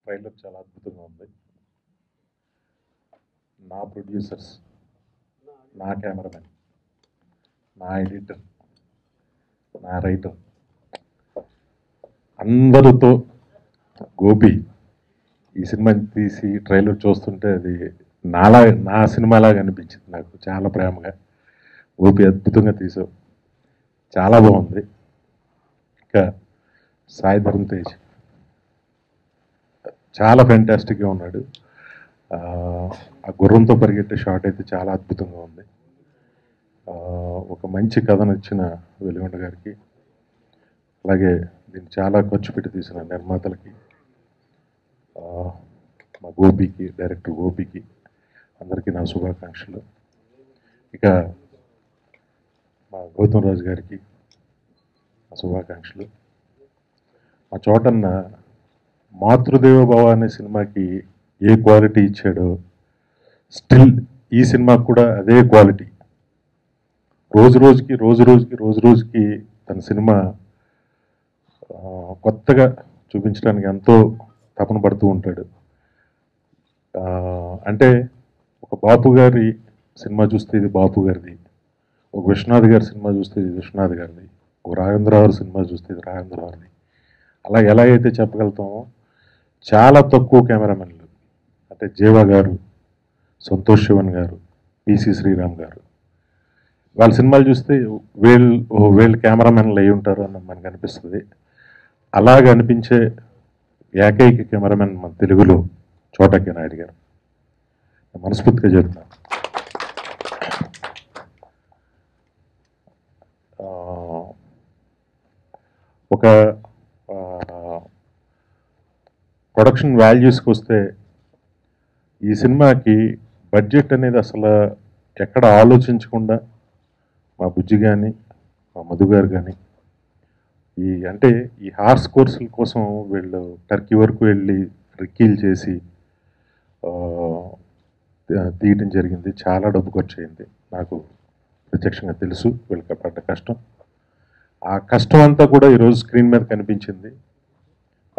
Trailer చాలా అద్భుతంగా ఉంది. నా ప్రొడ్యూసర్స్, నా కెమెరామెన్, నా ఎడిటర్, నా రైటర్ అందరితో గోపి ఈ సినిమా తీసి ట్రైలర్ చూస్తుంటే అది నా సినిమాలాగా అనిపించింది. నాకు చాలా ప్రేమగా గోపి అద్భుతంగా తీసావు, చాలా బాగుంది. ఇంకా సాయి ధరమ్ తేజ్ చాలా ఫ్యాంటాస్టిక్గా ఉన్నాడు. ఆ గుర్రంతో పరిగెట్టే షాట్ అయితే చాలా అద్భుతంగా ఉంది. ఒక మంచి కథను ఇచ్చిన వెలుగొండ గారికి, అలాగే దీన్ని చాలా ఖర్చు పెట్టి తీసిన నిర్మాతలకి, మా గోపికి, డైరెక్టర్ గోపికి అందరికీ నా శుభాకాంక్షలు. ఇక మా గౌతమ్ రాజు గారికి నా శుభాకాంక్షలు. మా చోటన్న మాతృదేవ భవ అనే సినిమాకి ఏ క్వాలిటీ ఇచ్చాడో స్టిల్ ఈ సినిమాకి కూడా అదే క్వాలిటీ. రోజు రోజుకి తన సినిమా కొత్తగా చూపించడానికి ఎంతో తపన పడుతూ ఉంటాడు. అంటే ఒక బాపు గారి సినిమా చూస్తే ఇది బాపు గారిది, ఒక విశ్వనాథ్ గారి సినిమా చూస్తే ఇది విశ్వనాథ్ గారిది, ఒక రాఘవేంద్రరావు సినిమా చూస్తే ఇది రాఘవేంద్రరావుది. అలా ఎలా అయితే చెప్పగలుగుతామో చాలా తక్కువ కెమెరామెన్లు అంటే జీవా గారు, సంతోష్ శివన్ గారు, పిసి శ్రీరామ్ గారు, వాళ్ళ సినిమాలు చూస్తే వీళ్ళు కెమెరామెన్లు అయి ఉంటారు అని మనకు అనిపిస్తుంది. అలాగ అనిపించే ఏకైక కెమెరామెన్ మన తెలుగులో చోటకి నాయుడు గారు. మనస్ఫూర్తిగా చెప్తున్నాను. ఒక ప్రొడక్షన్ వాల్యూస్కి వస్తే ఈ సినిమాకి బడ్జెట్ అనేది అసలు ఎక్కడ ఆలోచించకుండా మా బుజ్జి కానీ, మా మధు గారు కానీ ఈ హార్స్ కోర్సుల కోసం వీళ్ళు టర్కీ వరకు వెళ్ళి రిక్కీలు చేసి తీయటం జరిగింది. చాలా డబ్బు ఖర్చు అయింది. నాకు ప్రత్యక్షంగా తెలుసు వీళ్ళకి పడ్డ కష్టం. ఆ కష్టం అంతా కూడా ఈరోజు స్క్రీన్ మీద కనిపించింది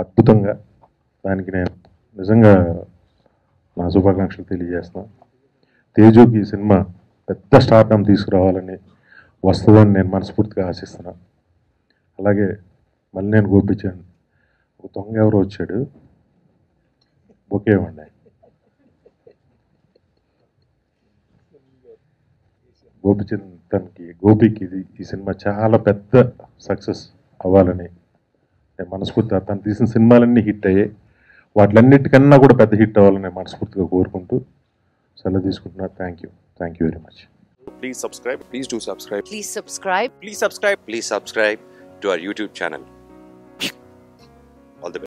అద్భుతంగా. దానికి నేను నిజంగా నా శుభాకాంక్షలు తెలియజేస్తున్నాను. తేజుకి ఈ సినిమా పెద్ద స్టార్డమ్ తీసుకురావాలని వస్తుందని నేను మనస్ఫూర్తిగా ఆశిస్తున్నాను. అలాగే మళ్ళీ నేను గోపించాను, ఒక దొంగ ఎవరో వచ్చాడు, ఓకే అండి, గోపిచంద్ గోపికి ఈ సినిమా చాలా పెద్ద సక్సెస్ అవ్వాలని నేను మనస్ఫూర్తిగా, తను తీసిన సినిమాలన్నీ హిట్ అయ్యాయి, వాటిలన్నిటికన్నా కూడా పెద్ద హిట్ అవ్వాలని నేను మనస్ఫూర్తిగా కోరుకుంటూ సెలవు తీసుకుంటున్నా. Thank you very much. Please subscribe. Please do subscribe. Please subscribe. Please subscribe. Please subscribe to our YouTube channel.